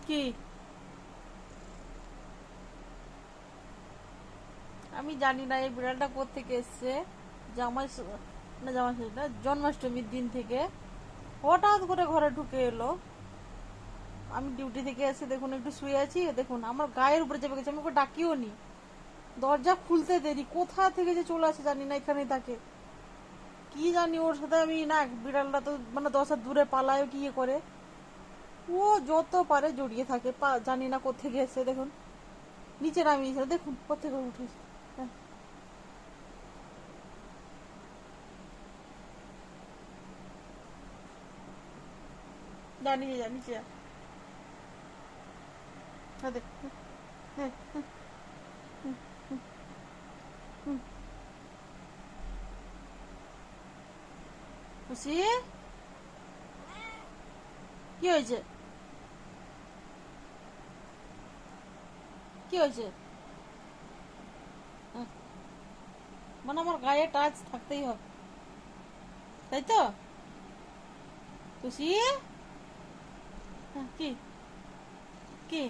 কি? আমি জানি না এই বিড়ালটা কোত্থেকে এসছে। জামাই না, জামাই না, জন্মাষ্টমীর দিন থেকে হঠাৎ করে ঘরে ঢুকে এলো। আমি ডিউটি থেকে এসে দেখুন একটু শুয়ে আছি, দেখুন আমার গায়ের উপরে চেপে গেছে। আমি ওকে ডাকিও নি, দরজা খুলতে দেরি, কোথা থেকে যে চলে আসে জানি না, এখানে থাকে কি জানি। ওর সাথে আমি না, বিড়ালটা তো মানে 10 হাত দূরে পালায় কি করে, ও যত পারে জড়িয়ে থাকে। জানি না কোথেকে এসে, দেখুন নিচে নামিয়েছে, দেখুন কোথেকে উঠেছে। হ্যাঁ, জানিয়ে জানিয়েছে। হ্যাঁ দেখ, হ্যাঁ, খুশি কি হয়েছে? কি হয়েছে? হ্যাঁ, মানে আমার গায়ে টাচ থাকতেই হবে, তাই তো? খুশি, হ্যাঁ, কি? কি?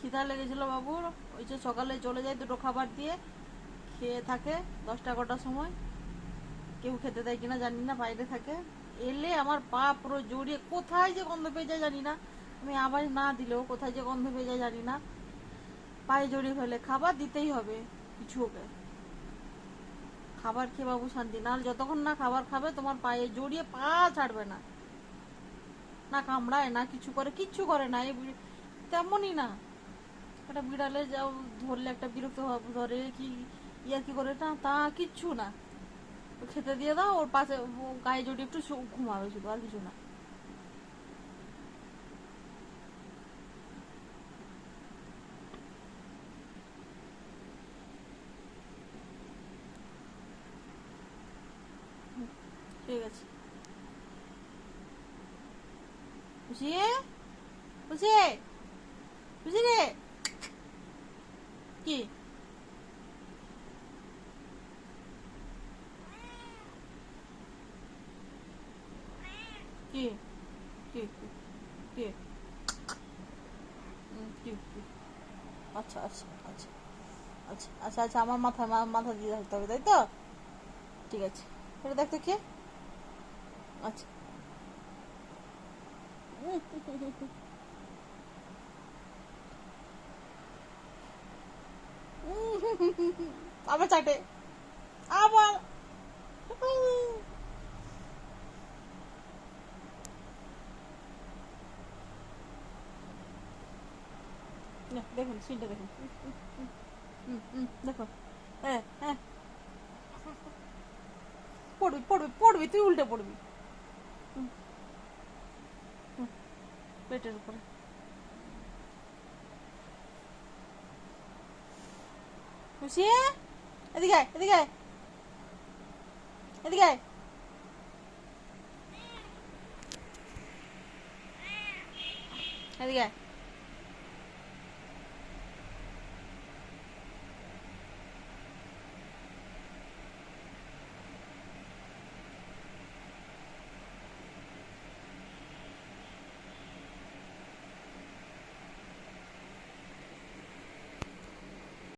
খিদা লেগেছিল বাবুর, ওই যে সকালে চলে যায় দুটো খাবার দিয়ে, খেয়ে থাকে 10টা 11টার সময়। কেউ খেতে দেয় কিনা জানি না, বাইরে থাকে। এলে আমার পা পুরো জড়িয়ে, কোথায় যে গন্ধ পেয়ে যায় জানি না, আমি আবার না দিলেও কোথায় যে গন্ধ পেয়ে যায় জানি না, পায়ে জড়িয়ে ফেলে। খাবার দিতেই হবে কিছু ওকে, খাবার খেয়ে বাবু শান্তি। না যতক্ষণ না খাবার খাবে তোমার পায়ে জড়িয়ে পা ছাড়বে না। না কামড়ায় না কিছু করে, কিচ্ছু করে না। তেমনই না, একটা বিড়ালে যাও ধরলে একটা বিরক্ত ধরে কি ইয়া কি করে না, তা কিচ্ছু না। খেতে দিয়ে দাও, ওর পাশে গায়ে জড়িয়ে একটু ঘুমাবে শুধু, আর কিছু না। ঠিক আছে। খুশি, খুশি, খুশি রে। কি? কি? কি? কি? কি? আচ্ছা আচ্ছা আচ্ছা আচ্ছা আচ্ছা আচ্ছা, আমার মাথা মাথা দিয়ে রাখতে হবে, তাই তো? ঠিক আছে, এটা দেখতে কে? আচ্ছা। আবার চাটে, আবার। দেখুন সিনটা দেখুন, দেখো। হ্যাঁ হ্যাঁ, পড়বি পড়বি পড়বি, তুই উল্টে পড়বি। পেটের উপরে। খুশি, এদিকে আয়, এদিকে আয়, এদিকে আয়, এদিকে আয়।